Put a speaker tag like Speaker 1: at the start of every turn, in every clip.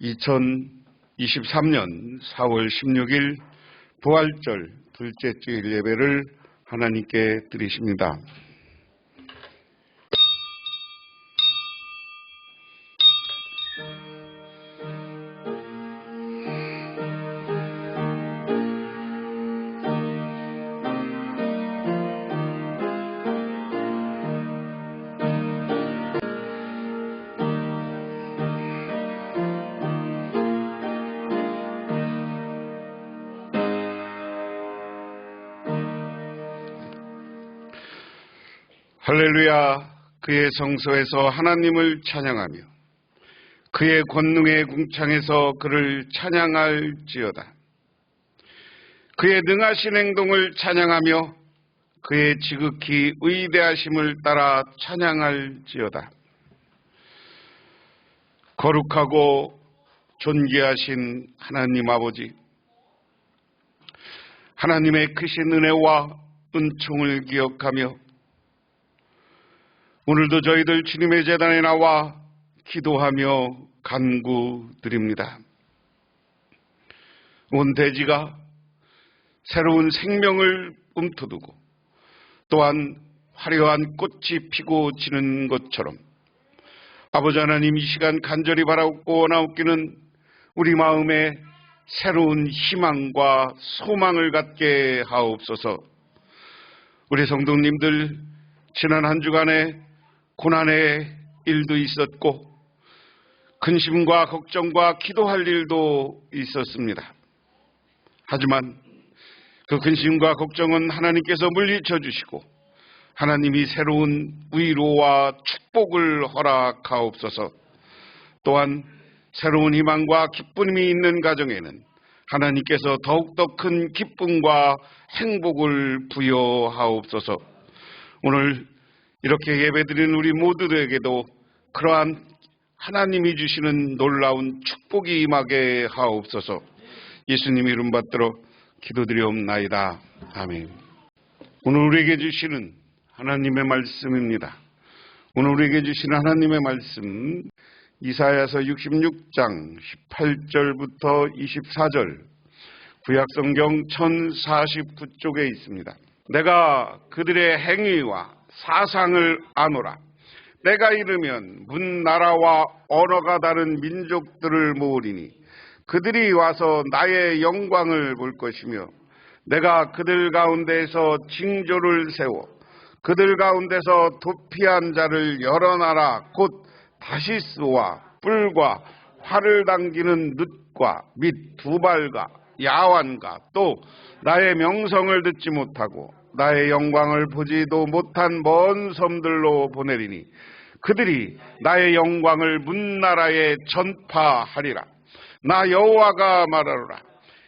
Speaker 1: 2023년 4월 16일 부활절 둘째 주일 예배를 하나님께 드리십니다. 할렐루야. 그의 성소에서 하나님을 찬양하며 그의 권능의 궁창에서 그를 찬양할지어다. 그의 능하신 행동을 찬양하며 그의 지극히 위대하심을 따라 찬양할지어다. 거룩하고 존귀하신 하나님 아버지, 하나님의 크신 은혜와 은총을 기억하며 오늘도 저희들 주님의 제단에 나와 기도하며 간구드립니다. 온 대지가 새로운 생명을 움트두고 또한 화려한 꽃이 피고 지는 것처럼 아버지 하나님, 이 시간 간절히 바라고 원하옵기는 우리 마음에 새로운 희망과 소망을 갖게 하옵소서. 우리 성도님들 지난 한 주간에 고난의 일도 있었고 근심과 걱정과 기도할 일도 있었습니다. 하지만 그 근심과 걱정은 하나님께서 물리쳐 주시고 하나님이 새로운 위로와 축복을 허락하옵소서. 또한 새로운 희망과 기쁨이 있는 가정에는 하나님께서 더욱더 큰 기쁨과 행복을 부여하옵소서. 오늘 이렇게 예배드리는 우리 모두에게도 그러한 하나님이 주시는 놀라운 축복이 임하게 하옵소서. 예수님 이름 받들어 기도드리옵나이다. 아멘. 오늘 우리에게 주시는 하나님의 말씀입니다. 오늘 우리에게 주시는 하나님의 말씀, 이사야서 66장 18절부터 24절, 구약성경 1049쪽에 있습니다. 내가 그들의 행위와 사상을 아노라. 때가 이르면 문 나라와 언어가 다른 민족들을 모으리니 그들이 와서 나의 영광을 볼 것이며 내가 그들 가운데에서 징조를 세워 그들 가운데서 도피한 자를 여러 나라 곧 다시스와 뿔과 활을 당기는 늑과 및 두발과 야완과 또 나의 명성을 듣지 못하고 나의 영광을 보지도 못한 먼 섬들로 보내리니 그들이 나의 영광을 문나라에 전파하리라. 나 여호와가 말하노라.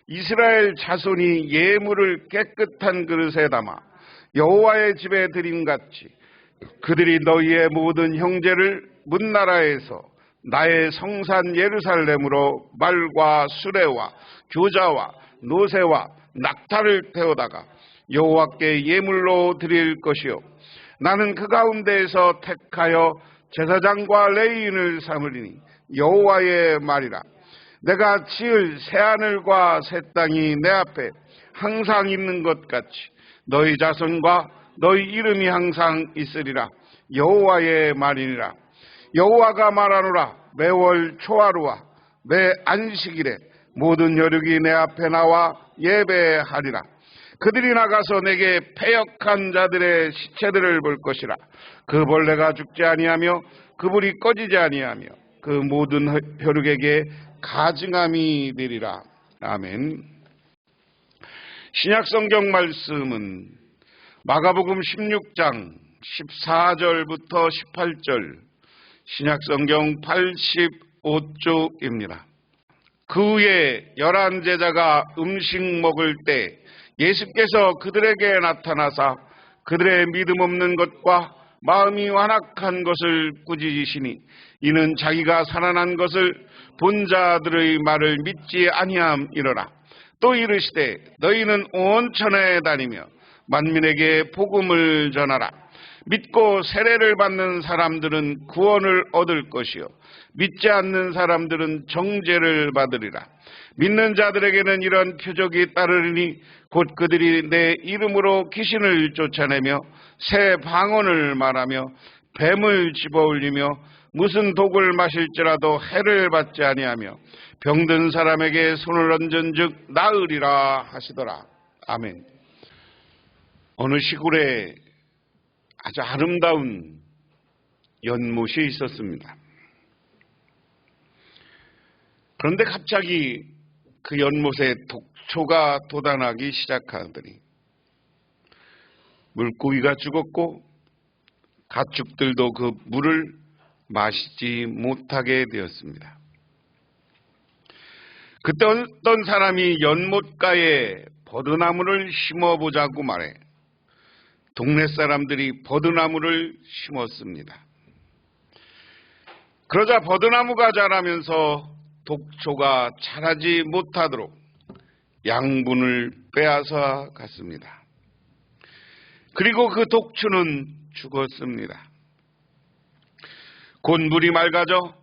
Speaker 1: 이스라엘 자손이 예물을 깨끗한 그릇에 담아 여호와의 집에 드림같이 그들이 너희의 모든 형제를 문나라에서 나의 성산 예루살렘으로 말과 수레와 교자와 노새와 낙타를 태우다가 여호와께 예물로 드릴 것이요 나는 그 가운데에서 택하여 제사장과 레위인을 삼으리니 여호와의 말이라. 내가 지을 새하늘과 새 땅이 내 앞에 항상 있는 것 같이 너희 자손과 너희 이름이 항상 있으리라. 여호와의 말이니라. 여호와가 말하노라. 매월 초하루와 매 안식일에 모든 여력이 내 앞에 나와 예배하리라. 그들이 나가서 내게 패역한 자들의 시체들을 볼 것이라. 그 벌레가 죽지 아니하며 그 불이 꺼지지 아니하며 그 모든 혈육에게 가증함이 되리라. 아멘. 신약성경 말씀은 마가복음 16장 14절부터 18절, 신약성경 85쪽입니다. 그 후에 11 제자가 음식 먹을 때 예수께서 그들에게 나타나사 그들의 믿음 없는 것과 마음이 완악한 것을 꾸짖으시니 이는 자기가 살아난 것을 본 자들의 말을 믿지 아니함이로라. 또 이르시되 너희는 온 천하에 다니며 만민에게 복음을 전하라. 믿고 세례를 받는 사람들은 구원을 얻을 것이요 믿지 않는 사람들은 정죄를 받으리라. 믿는 자들에게는 이런 표적이 따르리니 곧 그들이 내 이름으로 귀신을 쫓아내며 새 방언을 말하며 뱀을 집어올리며 무슨 독을 마실지라도 해를 받지 아니하며 병든 사람에게 손을 얹은즉 나으리라 하시더라. 아멘. 어느 시골에 아주 아름다운 연못이 있었습니다. 그런데 갑자기 그 연못에 독초가 돋아나기 시작하더니 물고기가 죽었고 가축들도 그 물을 마시지 못하게 되었습니다. 그때 어떤 사람이 연못가에 버드나무를 심어보자고 말해 동네 사람들이 버드나무를 심었습니다. 그러자 버드나무가 자라면서 독초가 자라지 못하도록 양분을 빼앗아 갔습니다. 그리고 그 독초는 죽었습니다. 곧 물이 맑아져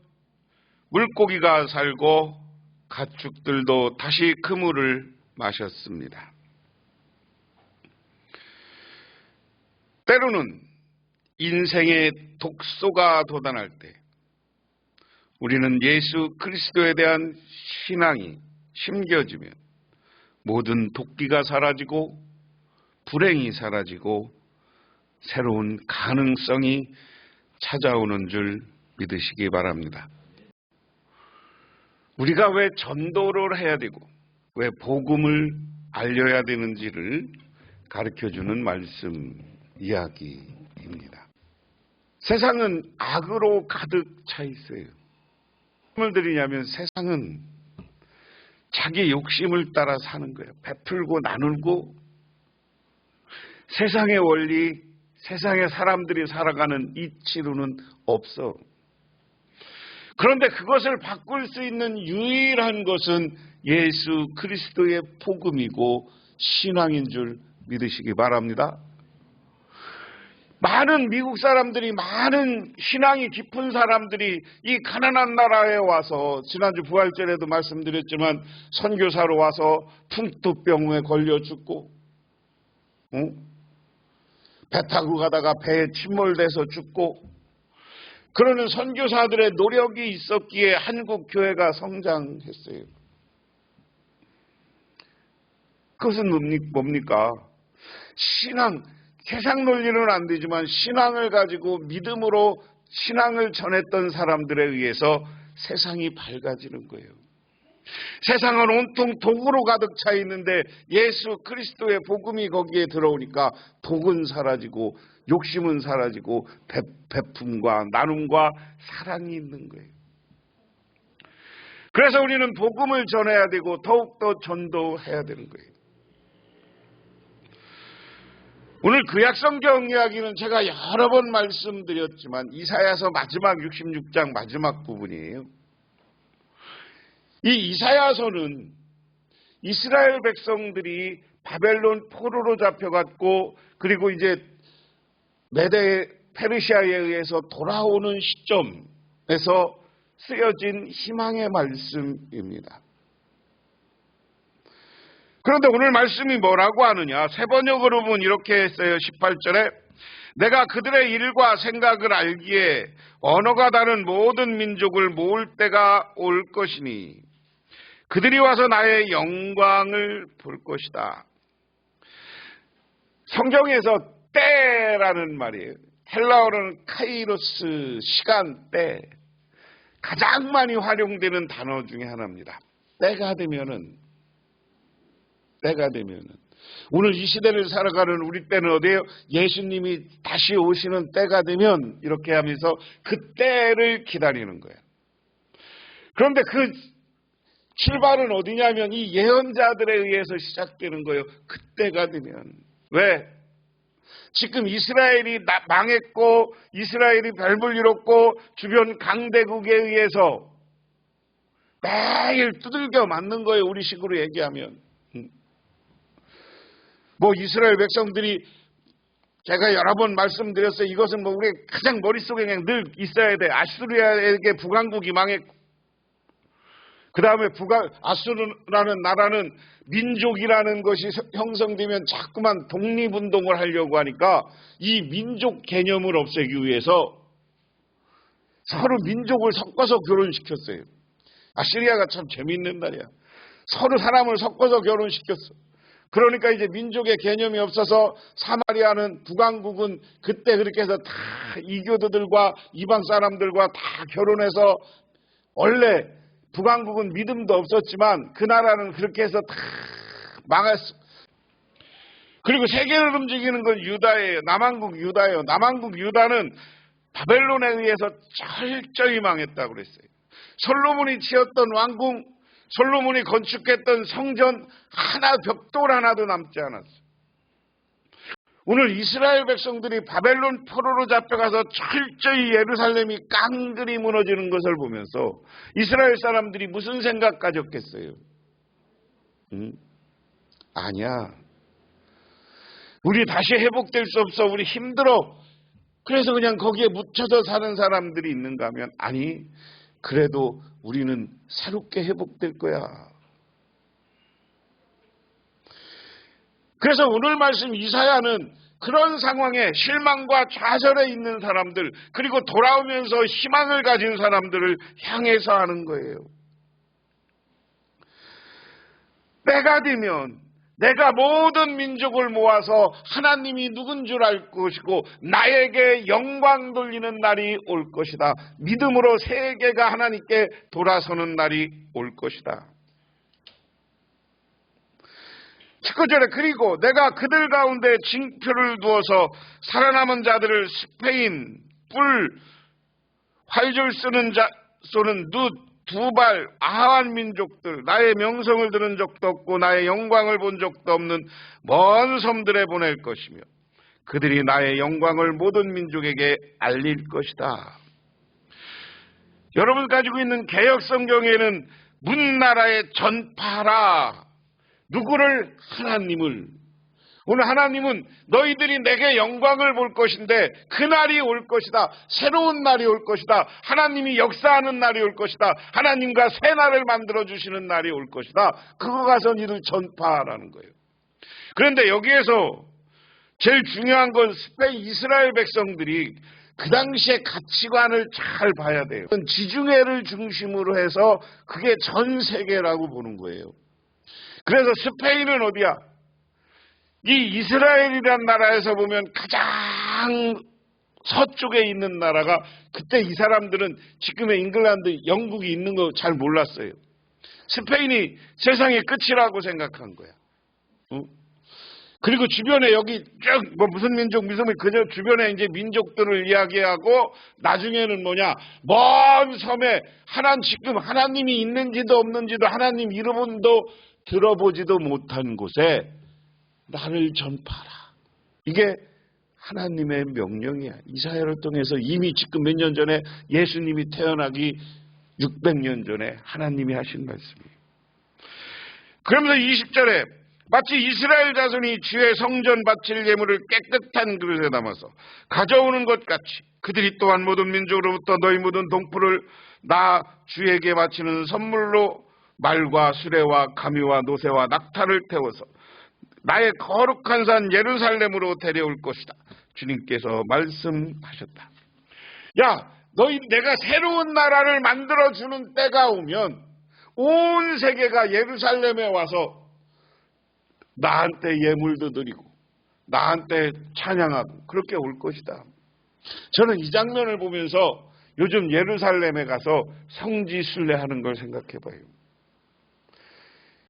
Speaker 1: 물고기가 살고 가축들도 다시 그 물을 마셨습니다. 때로는 인생의 독소가 돋아날 때 우리는 예수 그리스도에 대한 신앙이 심겨지면 모든 도끼가 사라지고 불행이 사라지고 새로운 가능성이 찾아오는 줄 믿으시기 바랍니다. 우리가 왜 전도를 해야 되고 왜 복음을 알려야 되는지를 가르쳐주는 말씀 이야기입니다. 세상은 악으로 가득 차 있어요. 무슨 말을 드리냐면 세상은 자기 욕심을 따라 사는 거예요. 베풀고 나누고 세상의 원리, 세상의 사람들이 살아가는 이치로는 없어. 그런데 그것을 바꿀 수 있는 유일한 것은 예수 그리스도의 복음이고 신앙인 줄 믿으시기 바랍니다. 많은 미국 사람들이, 많은 신앙이 깊은 사람들이 이 가난한 나라에 와서 지난주 부활절에도 말씀드렸지만 선교사로 와서 풍토병에 걸려 죽고 배 타고 가다가 배에 침몰돼서 죽고 그러는 선교사들의 노력이 있었기에 한국 교회가 성장했어요. 그것은 뭡니까? 신앙, 세상 논리는 안 되지만 신앙을 가지고 믿음으로 신앙을 전했던 사람들에 의해서 세상이 밝아지는 거예요. 세상은 온통 독으로 가득 차 있는데 예수 그리스도의 복음이 거기에 들어오니까 독은 사라지고 욕심은 사라지고 베품과 나눔과 사랑이 있는 거예요. 그래서 우리는 복음을 전해야 되고 더욱더 전도해야 되는 거예요. 오늘 구약성경 이야기는 제가 여러 번 말씀드렸지만 이사야서 마지막 66장 마지막 부분이에요. 이 이사야서는 이스라엘 백성들이 바벨론 포로로 잡혀갔고 그리고 이제 메데 페르시아에 의해서 돌아오는 시점에서 쓰여진 희망의 말씀입니다. 그런데 오늘 말씀이 뭐라고 하느냐? 세 번역으로 보면 이렇게 했어요. 18절에 내가 그들의 일과 생각을 알기에 언어가 다른 모든 민족을 모을 때가 올 것이니 그들이 와서 나의 영광을 볼 것이다. 성경에서 때라는 말이에요. 헬라어로는 카이로스, 시간, 때. 가장 많이 활용되는 단어 중에 하나입니다. 때가 되면은 오늘 이 시대를 살아가는 우리 때는 어디예요? 예수님이 다시 오시는 때가 되면 이렇게 하면서 그 때를 기다리는 거예요. 그런데 그 출발은 어디냐면 이 예언자들에 의해서 시작되는 거예요. 그때가 되면. 왜? 지금 이스라엘이 망했고 이스라엘이 벨을 잃었고 주변 강대국에 의해서 매일 두들겨 맞는 거예요. 우리 식으로 얘기하면. 뭐 이스라엘 백성들이 제가 여러 번 말씀드렸어요. 이것은 뭐 우리 가장 머릿속에 그냥 늘 있어야 돼. 아수르에게 북왕국이 망했고, 그 다음에 아수르라는 나라는 민족이라는 것이 형성되면 자꾸만 독립운동을 하려고 하니까 이 민족 개념을 없애기 위해서 서로 민족을 섞어서 결혼시켰어요. 아시리아가 참 재미있는 나라야. 서로 사람을 섞어서 결혼시켰어. 그러니까 이제 민족의 개념이 없어서 사마리아는 북왕국은 그때 그렇게 해서 다 이교도들과 이방 사람들과 다 결혼해서, 원래 북왕국은 믿음도 없었지만 그 나라는 그렇게 해서 다 망했어. 그리고 세계를 움직이는 건 유다예요. 남왕국 유다예요. 남왕국 유다는 바벨론에 의해서 철저히 망했다고 그랬어요. 솔로몬이 지었던 왕궁, 솔로몬이 건축했던 성전 하나, 벽돌 하나도 남지 않았어요. 오늘 이스라엘 백성들이 바벨론 포로로 잡혀가서 철저히 예루살렘이 깡그리 무너지는 것을 보면서 이스라엘 사람들이 무슨 생각 가졌겠어요? 아니야. 우리 다시 회복될 수 없어. 우리 힘들어. 그래서 그냥 거기에 묻혀서 사는 사람들이 있는가 하면, 아니, 그래도 우리는 새롭게 회복될 거야. 그래서 오늘 말씀 이사야는 그런 상황에 실망과 좌절에 있는 사람들, 그리고 돌아오면서 희망을 가진 사람들을 향해서 하는 거예요. 때가 되면 내가 모든 민족을 모아서 하나님이 누군 줄 알 것이고 나에게 영광 돌리는 날이 올 것이다. 믿음으로 세계가 하나님께 돌아서는 날이 올 것이다. 19절에 그리고 내가 그들 가운데 징표를 두어서 살아남은 자들을 스페인, 뿔, 활줄 쏘는 룻, 두발, 아한 민족들, 나의 명성을 들은 적도 없고 나의 영광을 본 적도 없는 먼 섬들에 보낼 것이며 그들이 나의 영광을 모든 민족에게 알릴 것이다. 여러분 가지고 있는 개역 성경에는 문나라에 전파하라. 누구를? 하나님을. 오늘 하나님은 너희들이 내게 영광을 볼 것인데 그날이 올 것이다. 새로운 날이 올 것이다. 하나님이 역사하는 날이 올 것이다. 하나님과 새 날을 만들어주시는 날이 올 것이다. 그거 가서 니들 전파하라는 거예요. 그런데 여기에서 제일 중요한 건 스페인 이스라엘 백성들이 그 당시의 가치관을 잘 봐야 돼요. 지중해를 중심으로 해서 그게 전 세계라고 보는 거예요. 그래서 스페인은 어디야? 이 이스라엘이라는 나라에서 보면 가장 서쪽에 있는 나라가, 그때 이 사람들은 지금의 잉글랜드, 영국이 있는 거 잘 몰랐어요. 스페인이 세상의 끝이라고 생각한 거야. 그리고 주변에 여기 쭉 무슨 민족, 그저 주변에 이제 민족들을 이야기하고 나중에는 뭐냐, 먼 섬에 지금 하나님이 있는지도 없는지도 하나님 이름도 들어보지도 못한 곳에 나를 전파하라. 이게 하나님의 명령이야. 이사야를 통해서 이미 지금 몇 년 전에 예수님이 태어나기 600년 전에 하나님이 하신 말씀이에요. 그러면서 20절에 마치 이스라엘 자손이 주의 성전 바칠 예물을 깨끗한 그릇에 담아서 가져오는 것 같이 그들이 또한 모든 민족으로부터 너희 모든 동포를 나 주에게 바치는 선물로 말과 수레와 가미와 노새와 낙타를 태워서 나의 거룩한 산 예루살렘으로 데려올 것이다. 주님께서 말씀하셨다. 야, 내가 새로운 나라를 만들어주는 때가 오면 온 세계가 예루살렘에 와서 나한테 예물도 드리고 나한테 찬양하고 그렇게 올 것이다. 저는 이 장면을 보면서 요즘 예루살렘에 가서 성지 순례하는 걸 생각해 봐요.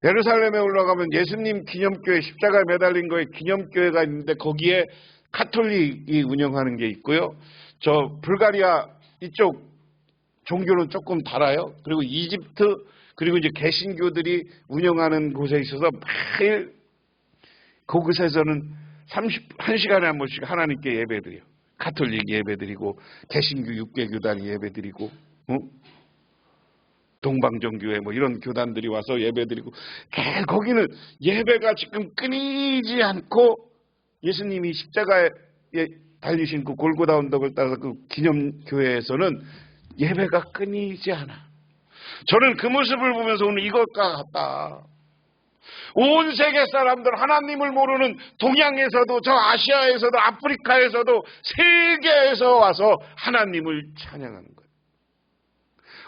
Speaker 1: 예루살렘에 올라가면 예수님 기념교회, 십자가에 매달린 거에 기념교회가 있는데 거기에 카톨릭이 운영하는 게 있고요. 저 불가리아 이쪽 종교는 조금 달라요. 그리고 이집트, 그리고 이제 개신교들이 운영하는 곳에 있어서 매일 그곳에서는 1시간에 한 번씩 하나님께 예배드려요. 카톨릭 예배드리고 개신교 6개 교단이 예배드리고 동방정교회 이런 교단들이 와서 예배드리고, 거기는 예배가 지금 끊이지 않고 예수님이 십자가에 달리신 그 골고다 언덕을 따라서 그 기념교회에서는 예배가 끊이지 않아. 저는 그 모습을 보면서 오늘 이것과 같다. 온 세계 사람들, 하나님을 모르는 동양에서도 저 아시아에서도 아프리카에서도 세계에서 와서 하나님을 찬양하는 거예요.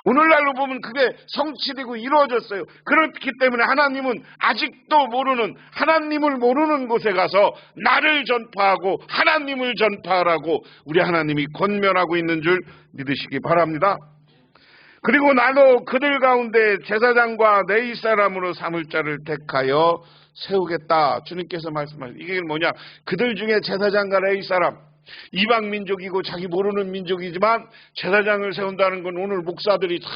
Speaker 1: 오늘날로 보면 그게 성취되고 이루어졌어요. 그렇기 때문에 하나님은 아직도 모르는, 하나님을 모르는 곳에 가서 나를 전파하고 하나님을 전파하라고 우리 하나님이 권면하고 있는 줄 믿으시기 바랍니다. 그리고 나도 그들 가운데 제사장과 레위 사람으로 삼을 자를 택하여 세우겠다. 주님께서 말씀하셨어요. 이게 뭐냐? 그들 중에 제사장과 레위 사람, 이방 민족이고 자기 모르는 민족이지만 제사장을 세운다는 건 오늘 목사들이 다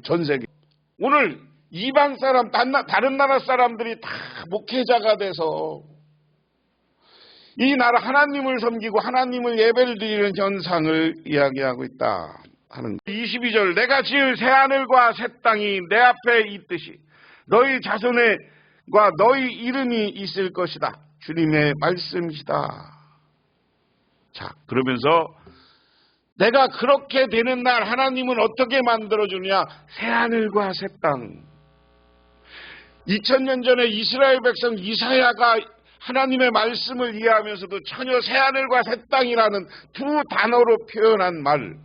Speaker 1: 전 세계 오늘 이방 사람, 다른 나라 사람들이 다 목회자가 돼서 이 나라 하나님을 섬기고 하나님을 예배를 드리는 현상을 이야기하고 있다 하는 22절, 내가 지을 새하늘과 새 땅이 내 앞에 있듯이 너희 자손과 너희 이름이 있을 것이다. 주님의 말씀이시다. 자, 그러면서 내가 그렇게 되는 날 하나님은 어떻게 만들어주느냐? 새하늘과 새 땅. 2000년 전에 이스라엘 백성 이사야가 하나님의 말씀을 이해하면서도 전혀 새하늘과 새 땅이라는 두 단어로 표현한 말,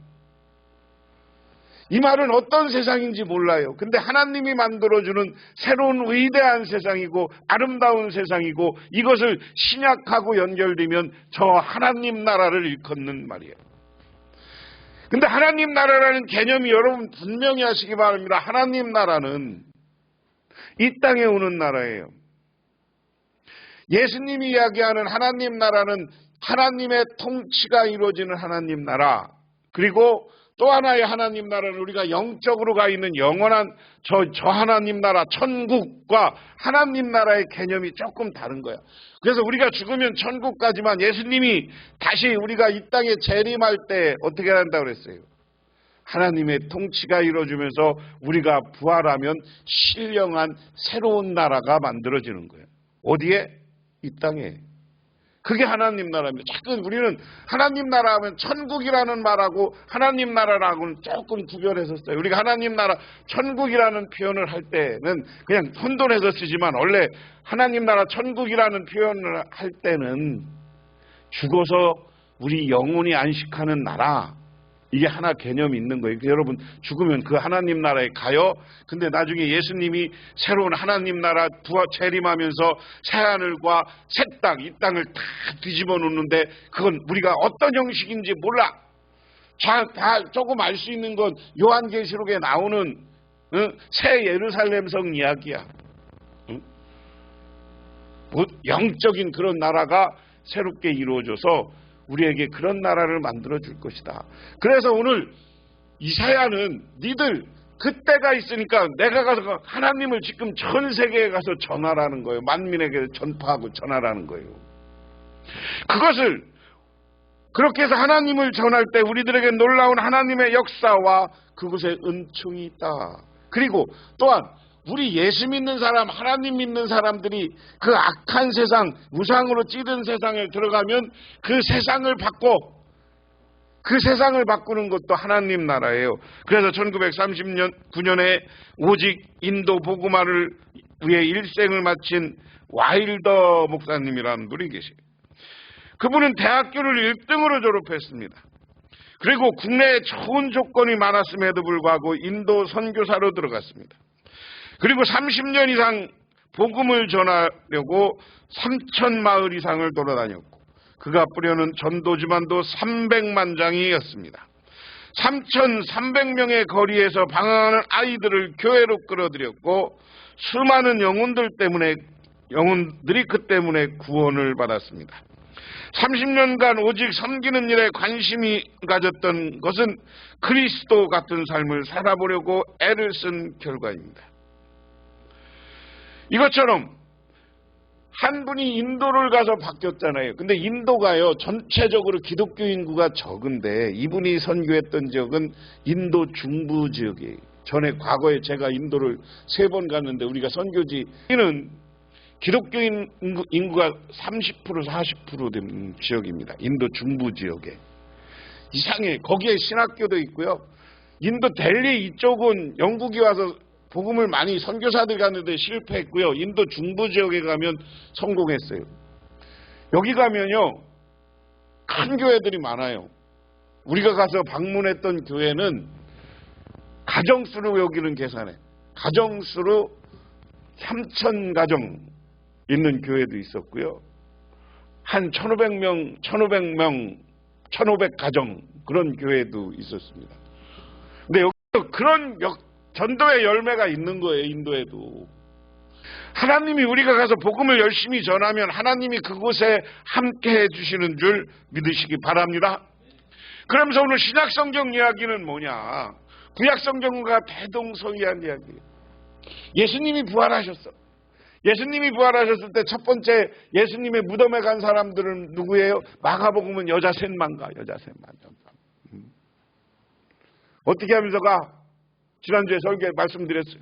Speaker 1: 이 말은 어떤 세상인지 몰라요. 근데 하나님이 만들어주는 새로운 위대한 세상이고 아름다운 세상이고 이것을 신약하고 연결되면 저 하나님 나라를 일컫는 말이에요. 근데 하나님 나라라는 개념이 여러분 분명히 하시기 바랍니다. 하나님 나라는 이 땅에 오는 나라예요. 예수님이 이야기하는 하나님 나라는 하나님의 통치가 이루어지는 하나님 나라, 그리고 또 하나의 하나님 나라는 우리가 영적으로 가 있는 영원한 저 하나님 나라, 천국과 하나님 나라의 개념이 조금 다른 거야. 그래서 우리가 죽으면 천국 가지만 예수님이 다시 우리가 이 땅에 재림할 때 어떻게 한다고 그랬어요? 하나님의 통치가 이루어지면서 우리가 부활하면 신령한 새로운 나라가 만들어지는 거예요. 어디에? 이 땅에. 그게 하나님 나라입니다. 자꾸 우리는 하나님 나라 하면 천국이라는 말하고 하나님 나라라고는 조금 구별해서 써요. 우리가 하나님 나라, 천국이라는 표현을 할 때는 그냥 혼돈해서 쓰지만 원래 하나님 나라, 천국이라는 표현을 할 때는 죽어서 우리 영혼이 안식하는 나라, 이게 하나 개념이 있는 거예요. 여러분 죽으면 그 하나님 나라에 가요. 근데 나중에 예수님이 새로운 하나님 나라 재림하면서 새하늘과 새 땅, 이 땅을 다 뒤집어 놓는데 그건 우리가 어떤 형식인지 몰라. 다 조금 알 수 있는 건 요한계시록에 나오는 새 예루살렘 성 이야기야. 영적인 그런 나라가 새롭게 이루어져서 우리에게 그런 나라를 만들어 줄 것이다. 그래서 오늘 이사야는 니들 그때가 있으니까 내가 가서 하나님을 지금 전 세계에 가서 전하라는 거예요. 만민에게 전파하고 전하라는 거예요. 그것을 그렇게 해서 하나님을 전할 때 우리들에게 놀라운 하나님의 역사와 그곳에 은총이 있다. 그리고 또한 우리 예수 믿는 사람, 하나님 믿는 사람들이 그 악한 세상, 우상으로 찌든 세상에 들어가면 그 세상을 바꾸는 것도 하나님 나라예요. 그래서 1939년에 오직 인도 복음화를 위해 일생을 마친 와일더 목사님이라는 분이 계세요. 그분은 대학교를 1등으로 졸업했습니다. 그리고 국내에 좋은 조건이 많았음에도 불구하고 인도 선교사로 들어갔습니다. 그리고 30년 이상 복음을 전하려고 3,000마을 이상을 돌아다녔고 그가 뿌려는 전도지만도 300만 장이었습니다. 3,300명의 거리에서 방황하는 아이들을 교회로 끌어들였고 수많은 영혼들이 그 때문에 구원을 받았습니다. 30년간 오직 섬기는 일에 관심이 가졌던 것은 그리스도 같은 삶을 살아보려고 애를 쓴 결과입니다. 이것처럼 한 분이 인도를 가서 바뀌었잖아요. 근데 인도가요, 전체적으로 기독교 인구가 적은데 이분이 선교했던 지역은 인도 중부 지역이에요. 전에 과거에 제가 인도를 3번 갔는데 우리가 선교지는 기독교인 인구가 30% 40% 되는 지역입니다. 인도 중부 지역에. 이상해. 거기에 신학교도 있고요. 인도 델리 이쪽은 영국이 와서 복음을 많이 선교사들 가는데 실패했고요. 인도 중부 지역에 가면 성공했어요. 여기 가면요. 큰 교회들이 많아요. 우리가 가서 방문했던 교회는 가정수로 여기는 계산해. 가정수로 3,000가정 있는 교회도 있었고요. 한 1,500명, 1,500가정 그런 교회도 있었습니다. 근데 여기서 그런 전도의 열매가 있는 거예요. 인도에도. 하나님이 우리가 가서 복음을 열심히 전하면 하나님이 그곳에 함께 해주시는 줄 믿으시기 바랍니다. 그러면서 오늘 신약성경 이야기는 뭐냐? 구약성경과 대동소이한 이야기예요. 예수님이 부활하셨어. 예수님이 부활하셨을 때 첫 번째 예수님의 무덤에 간 사람들은 누구예요? 마가복음은 여자 셋만 가. 여자 셋만. 어떻게 하면서 가? 지난주에 설교에 말씀드렸어요.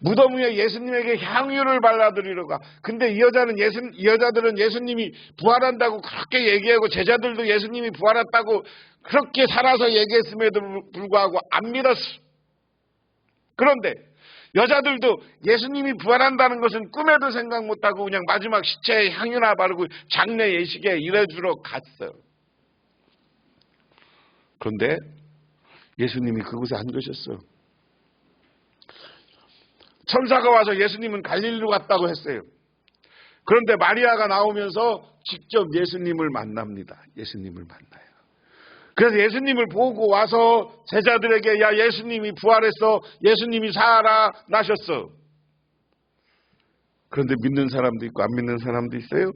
Speaker 1: 무덤 위에 예수님에게 향유를 발라드리러 가. 근데 이 여자들은 예수님이 부활한다고 그렇게 얘기하고 제자들도 예수님이 부활했다고 그렇게 살아서 얘기했음에도 불구하고 안 믿었어. 그런데 여자들도 예수님이 부활한다는 것은 꿈에도 생각 못하고 그냥 마지막 시체에 향유나 바르고 장례 예식에 일해주러 갔어요. 그런데 예수님이 그곳에 안 계셨어요. 천사가 와서 예수님은 갈릴리로 갔다고 했어요. 그런데 마리아가 나오면서 직접 예수님을 만납니다. 예수님을 만나요. 그래서 예수님을 보고 와서 제자들에게 야 예수님이 부활했어. 예수님이 살아나셨어. 그런데 믿는 사람도 있고 안 믿는 사람도 있어요.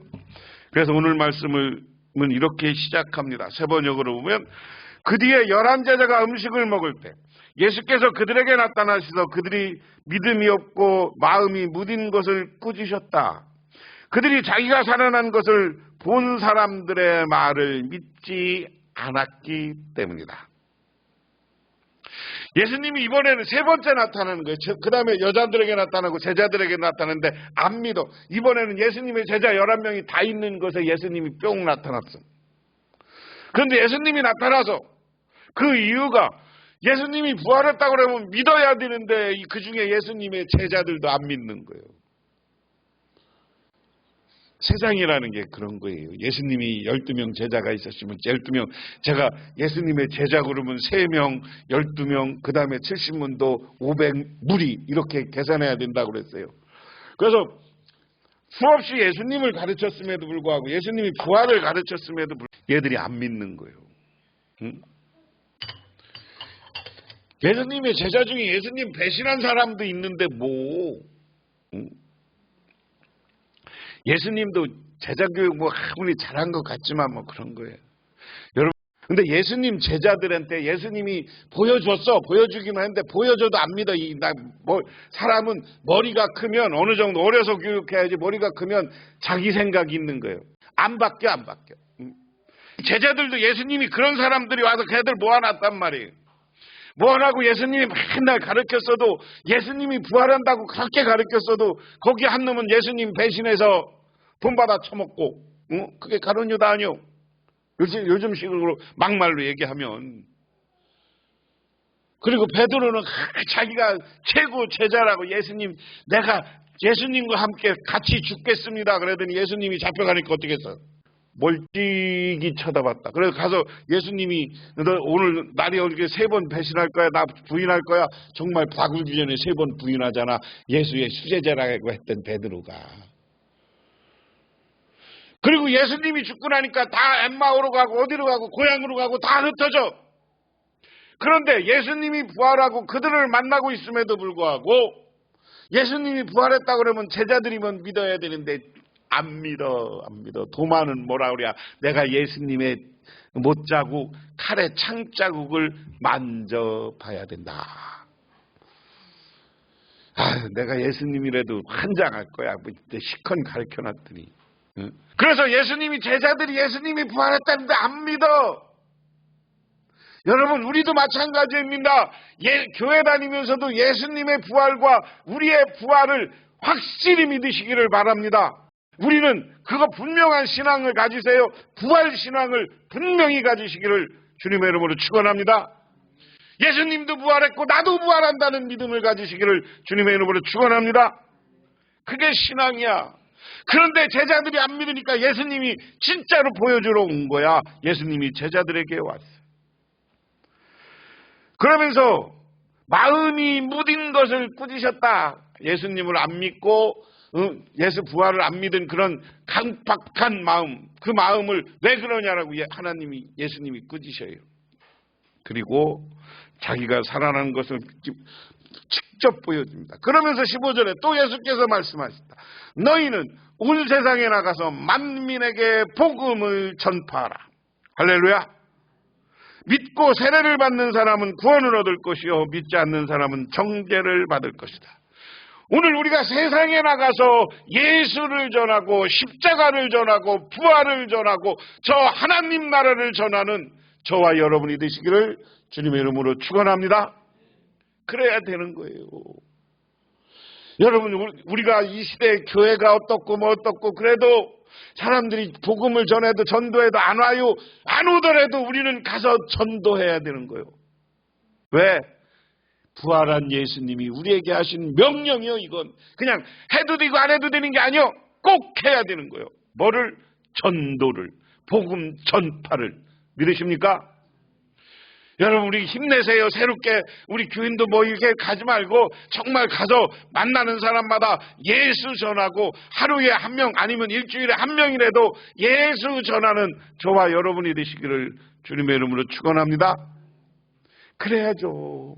Speaker 1: 그래서 오늘 말씀은 이렇게 시작합니다. 세 번역으로 보면 그 뒤에 11제자가 음식을 먹을 때 예수께서 그들에게 나타나셔서 그들이 믿음이 없고 마음이 무딘 것을 꾸짖으셨다. 그들이 자기가 살아난 것을 본 사람들의 말을 믿지 않았기 때문이다. 예수님이 이번에는 세 번째 나타나는 거예요. 그 다음에 여자들에게 나타나고 제자들에게 나타나는데 안 믿어. 이번에는 예수님의 제자 11명이 다 있는 곳에 예수님이 뿅 나타났어. 그런데 예수님이 나타나서 그 이유가 예수님이 부활했다고 그러면 믿어야 되는데 그 중에 예수님의 제자들도 안 믿는 거예요. 세상이라는 게 그런 거예요. 예수님이 12명 제자가 있었으면 12명, 제가 예수님의 제자 그러면 3명, 12명, 그 다음에 70문도 500무리 이렇게 계산해야 된다고 그랬어요. 그래서 수없이 예수님을 가르쳤음에도 불구하고 예수님이 부활을 가르쳤음에도 불구하고 얘들이 안 믿는 거예요. 응? 예수님의 제자 중에 예수님 배신한 사람도 있는데 뭐 예수님도 제자교육 뭐 아무리 잘한 것 같지만 뭐 그런 거예요. 여러분 근데 예수님 제자들한테 예수님이 보여주기만 했는데 보여줘도 안 믿어. 사람은 머리가 크면 어느 정도 어려서 교육해야지 머리가 크면 자기 생각이 있는 거예요. 안 바뀌어. 제자들도 예수님이 그런 사람들이 와서 걔들 모아놨단 말이에요. 뭐라고 예수님이 맨날 가르쳤어도 예수님이 부활한다고 그렇게 가르쳤어도 거기 한 놈은 예수님 배신해서 돈 받아 처먹고 그게 가룟 유다 아니요. 요즘 식으로 막말로 얘기하면. 그리고 베드로는 자기가 최고 제자라고 내가 예수님과 함께 같이 죽겠습니다. 그러더니 예수님이 잡혀가니까 어떻게 했어? 멀찍이 쳐다봤다. 그래서 가서 예수님이 너 오늘 날이 어떻게 3번 배신할 거야? 나 부인할 거야? 정말 바꾸기 전에 3번 부인하잖아. 예수의 수제자라고 했던 베드로가. 그리고 예수님이 죽고 나니까 다 엠마오로 가고 어디로 가고 고향으로 가고 다 흩어져. 그런데 예수님이 부활하고 그들을 만나고 있음에도 불구하고 예수님이 부활했다고 그러면 제자들이면 믿어야 되는데 안 믿어. 도마는 뭐라 그래야 내가 예수님의 못자국 칼의 창자국을 만져봐야 된다. 내가 예수님이라도 환장할 거야. 시컨 가르쳐놨더니. 그래서 제자들이 예수님이 부활했다는데 안 믿어. 여러분 우리도 마찬가지입니다. 교회 다니면서도 예수님의 부활과 우리의 부활을 확실히 믿으시기를 바랍니다. 우리는 그거 분명한 신앙을 가지세요. 부활 신앙을 분명히 가지시기를 주님의 이름으로 축원합니다. 예수님도 부활했고 나도 부활한다는 믿음을 가지시기를 주님의 이름으로 축원합니다. 그게 신앙이야. 그런데 제자들이 안 믿으니까 예수님이 진짜로 보여주러 온 거야. 예수님이 제자들에게 왔어요. 그러면서 마음이 무딘 것을 꾸짖었다. 예수님을 안 믿고 예수 부활을 안 믿은 그런 강박한 마음, 그 마음을 왜 그러냐라고 예수님이 꾸짖어요. 그리고 자기가 살아난 것을 직접 보여줍니다. 그러면서 15절에 또 예수께서 말씀하셨다. 너희는 온 세상에 나가서 만민에게 복음을 전파하라. 할렐루야. 믿고 세례를 받는 사람은 구원을 얻을 것이요 믿지 않는 사람은 정죄를 받을 것이다. 오늘 우리가 세상에 나가서 예수를 전하고 십자가를 전하고 부활을 전하고 저 하나님 나라를 전하는 저와 여러분이 되시기를 주님의 이름으로 축원합니다. 그래야 되는 거예요. 여러분, 우리가 이 시대에 교회가 어떻고 뭐 어떻고 그래도 사람들이 복음을 전해도 전도해도 안 와요. 안 오더라도 우리는 가서 전도해야 되는 거예요. 왜? 부활한 예수님이 우리에게 하신 명령이요. 이건 그냥 해도 되고 안 해도 되는 게 아니요. 꼭 해야 되는 거예요. 뭐를? 전도를, 복음 전파를. 믿으십니까? 여러분, 우리 힘내세요. 새롭게 우리 교인도 뭐 이렇게 가지 말고 정말 가서 만나는 사람마다 예수 전하고 하루에 한 명 아니면 일주일에 한 명이라도 예수 전하는 저와 여러분이 되시기를 주님의 이름으로 축원합니다. 그래야죠.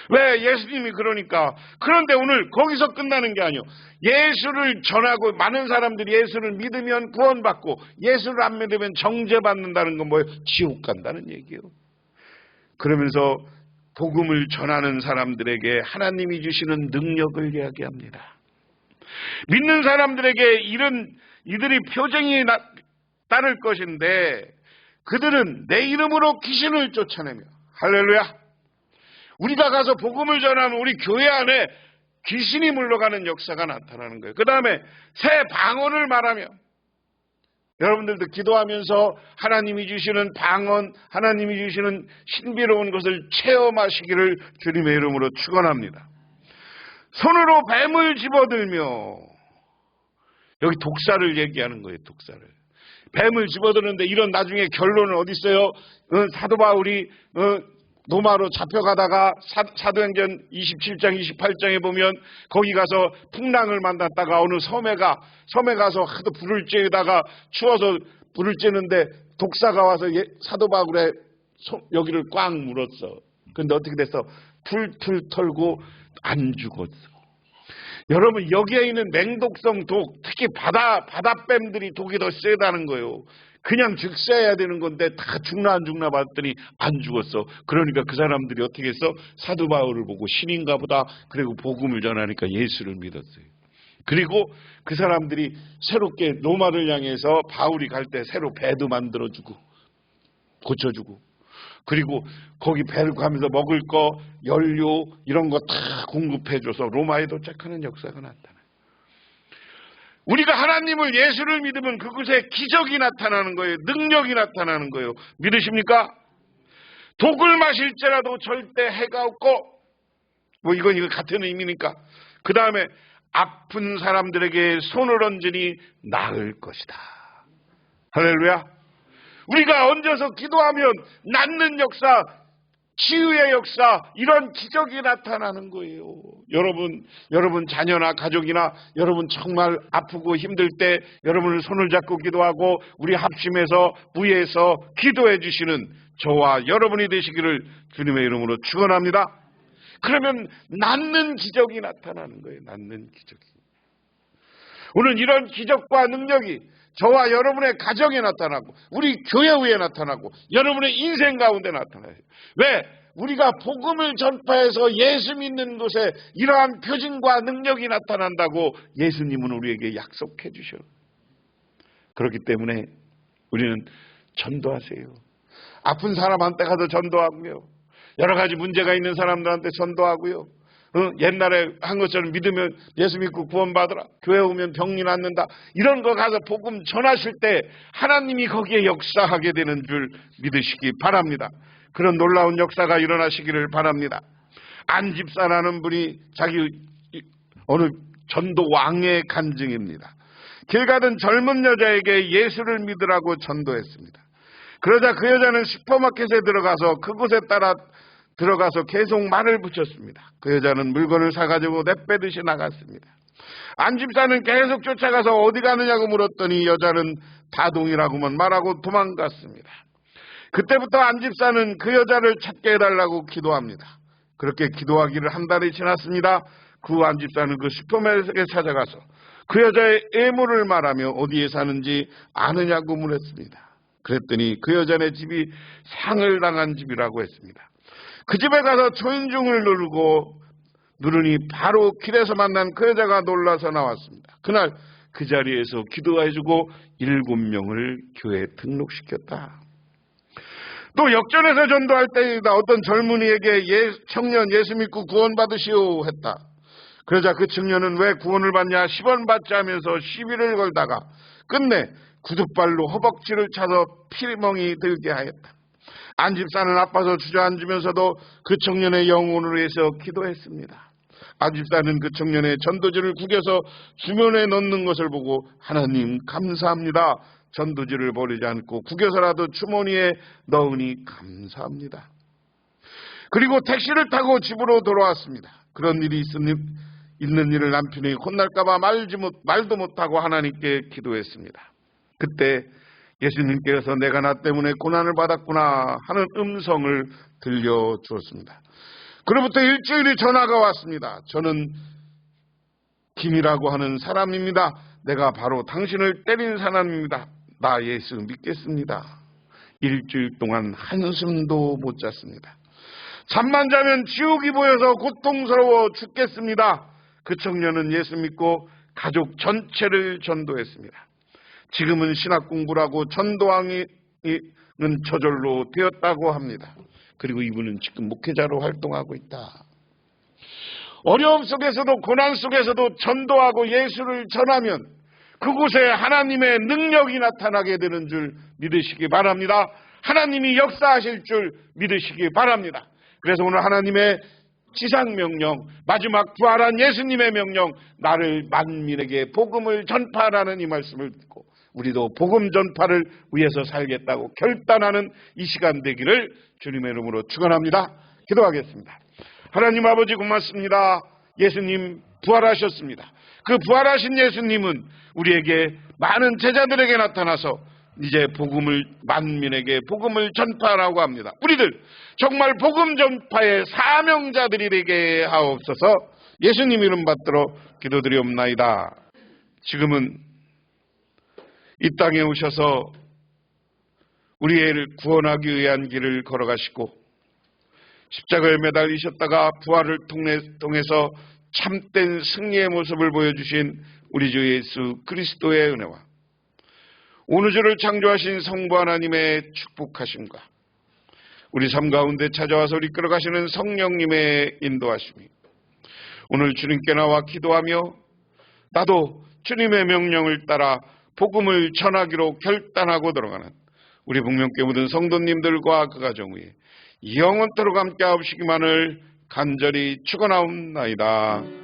Speaker 1: 왜? 예수님이 그러니까. 그런데 오늘 거기서 끝나는 게 아니에요. 예수를 전하고 많은 사람들이 예수를 믿으면 구원받고 예수를 안 믿으면 정죄받는다는 건 뭐예요? 지옥 간다는 얘기예요. 그러면서 복음을 전하는 사람들에게 하나님이 주시는 능력을 이야기합니다. 믿는 사람들에게 이들이 표정이 따를 것인데 그들은 내 이름으로 귀신을 쫓아내며 할렐루야. 우리가 가서 복음을 전하면 우리 교회 안에 귀신이 물러가는 역사가 나타나는 거예요. 그 다음에 새 방언을 말하며 여러분들도 기도하면서 하나님이 주시는 방언, 하나님이 주시는 신비로운 것을 체험하시기를 주님의 이름으로 축원합니다. 손으로 뱀을 집어들며 여기 독사를 얘기하는 거예요. 독사를. 뱀을 집어드는데 이런 나중에 결론은 어디 있어요? 사도 바울이 로마로 잡혀가다가 사도행전 27장 28장에 보면 거기 가서 풍랑을 만났다가 어느 섬에 가서 하도 불을 쬐다가 추워서 불을 쬐는데 독사가 와서 사도 바울의 여기를 꽉 물었어. 근데 어떻게 됐어? 풀 털고 안 죽었어. 여러분, 여기에 있는 맹독성 독, 특히 바다뱀들이 독이 더 세다는 거예요. 그냥 즉사해야 되는 건데 다 죽나 안 죽나 봤더니 안 죽었어. 그러니까 그 사람들이 어떻게 했어? 사도 바울을 보고 신인가 보다. 그리고 복음을 전하니까 예수를 믿었어요. 그리고 그 사람들이 새롭게 로마를 향해서 바울이 갈 때 새로 배도 만들어주고 고쳐주고 그리고 거기 배를 가면서 먹을 거, 연료 이런 거 다 공급해줘서 로마에 도착하는 역사가 나타나요. 우리가 하나님을 예수를 믿으면 그곳에 기적이 나타나는 거예요. 능력이 나타나는 거예요. 믿으십니까? 독을 마실지라도 절대 해가 없고 뭐 이건 같은 의미니까. 그 다음에 아픈 사람들에게 손을 얹으니 나을 것이다. 할렐루야. 우리가 얹어서 기도하면 낫는 역사, 치유의 역사, 이런 기적이 나타나는 거예요. 여러분 자녀나 가족이나 여러분 정말 아프고 힘들 때 여러분을 손을 잡고 기도하고 우리 합심해서 부에서 기도해 주시는 저와 여러분이 되시기를 주님의 이름으로 축원합니다. 그러면 낫는 기적이 나타나는 거예요. 낫는 기적이. 오늘 이런 기적과 능력이 저와 여러분의 가정에 나타나고 우리 교회에 나타나고 여러분의 인생 가운데 나타나요. 왜? 우리가 복음을 전파해서 예수 믿는 곳에 이러한 표징과 능력이 나타난다고 예수님은 우리에게 약속해 주셔요. 그렇기 때문에 우리는 전도하세요. 아픈 사람한테 가서 전도하고요. 여러 가지 문제가 있는 사람들한테 전도하고요. 옛날에 한 것처럼 믿으면 예수 믿고 구원받으라, 교회 오면 병이 낫는다, 이런 거 가서 복음 전하실 때 하나님이 거기에 역사하게 되는 줄 믿으시기 바랍니다. 그런 놀라운 역사가 일어나시기를 바랍니다. 안 집사라는 분이 자기 어느 전도 왕의 간증입니다. 길 가던 젊은 여자에게 예수를 믿으라고 전도했습니다. 그러자 그 여자는 슈퍼마켓에 들어가서 그곳에 따라 들어가서 계속 말을 붙였습니다. 그 여자는 물건을 사가지고 내빼듯이 나갔습니다. 안 집사는 계속 쫓아가서 어디 가느냐고 물었더니 여자는 다동이라고만 말하고 도망갔습니다. 그때부터 안 집사는 그 여자를 찾게 해달라고 기도합니다. 그렇게 기도하기를 한 달이 지났습니다. 그 안 집사는 그 슈퍼마켓에 찾아가서 그 여자의 애물을 말하며 어디에 사는지 아느냐고 물었습니다. 그랬더니 그 여자네 집이 상을 당한 집이라고 했습니다. 그 집에 가서 초인종을 누르니 바로 길에서 만난 그 여자가 놀라서 나왔습니다. 그날 그 자리에서 기도해주고 7명을 교회에 등록시켰다. 또 역전해서 전도할 때이다. 어떤 젊은이에게 청년 예수 믿고 구원받으시오 했다. 그러자 그 청년은 왜 구원을 받냐, 10원 받지 하면서 시비를 걸다가 끝내 구둣발로 허벅지를 차서 피멍이 들게 하였다. 안 집사는 아파서 주저앉으면서도 그 청년의 영혼을 위해서 기도했습니다. 안 집사는 그 청년의 전도지를 구겨서 주머니에 넣는 것을 보고 하나님 감사합니다. 전도지를 버리지 않고 구겨서라도 주머니에 넣으니 감사합니다. 그리고 택시를 타고 집으로 돌아왔습니다. 그런 일이 있는 일을 남편이 혼날까봐 말도 못하고 하나님께 기도했습니다. 그때 예수님께서 내가 나 때문에 고난을 받았구나 하는 음성을 들려주었습니다. 그로부터 일주일이 전화가 왔습니다. 저는 김이라고 하는 사람입니다. 내가 바로 당신을 때린 사람입니다. 나 예수 믿겠습니다. 일주일 동안 한숨도 못 잤습니다. 잠만 자면 지옥이 보여서 고통스러워 죽겠습니다. 그 청년은 예수 믿고 가족 전체를 전도했습니다. 지금은 신학 공부를 하고 전도왕은 저절로 되었다고 합니다. 그리고 이분은 지금 목회자로 활동하고 있다. 어려움 속에서도 고난 속에서도 전도하고 예수를 전하면 그곳에 하나님의 능력이 나타나게 되는 줄 믿으시기 바랍니다. 하나님이 역사하실 줄 믿으시기 바랍니다. 그래서 오늘 하나님의 지상명령, 마지막 부활한 예수님의 명령, 나를 만민에게 복음을 전파하라는 이 말씀을 듣고 우리도 복음 전파를 위해서 살겠다고 결단하는 이 시간 되기를 주님의 이름으로 축원합니다. 기도하겠습니다. 하나님 아버지 고맙습니다. 예수님 부활하셨습니다. 그 부활하신 예수님은 우리에게 많은 제자들에게 나타나서 이제 복음을 만민에게 복음을 전파하라고 합니다. 우리들 정말 복음 전파의 사명자들이 되게 하옵소서. 예수님 이름 받들어 기도드리옵나이다. 지금은 이 땅에 오셔서 우리를 구원하기 위한 길을 걸어가시고 십자가에 매달리셨다가 부활을 통해서 참된 승리의 모습을 보여주신 우리 주 예수 그리스도의 은혜와 온 우주를 창조하신 성부 하나님의 축복하심과 우리 삶 가운데 찾아와서 이끌어가시는 성령님의 인도하심이 오늘 주님께 나와 기도하며 나도 주님의 명령을 따라 복음을 전하기로 결단하고 들어가는 우리 북명교회 모든 성도님들과 그 가정 위에 영원토록 함께 하옵시기만을 간절히 축원하옵나이다.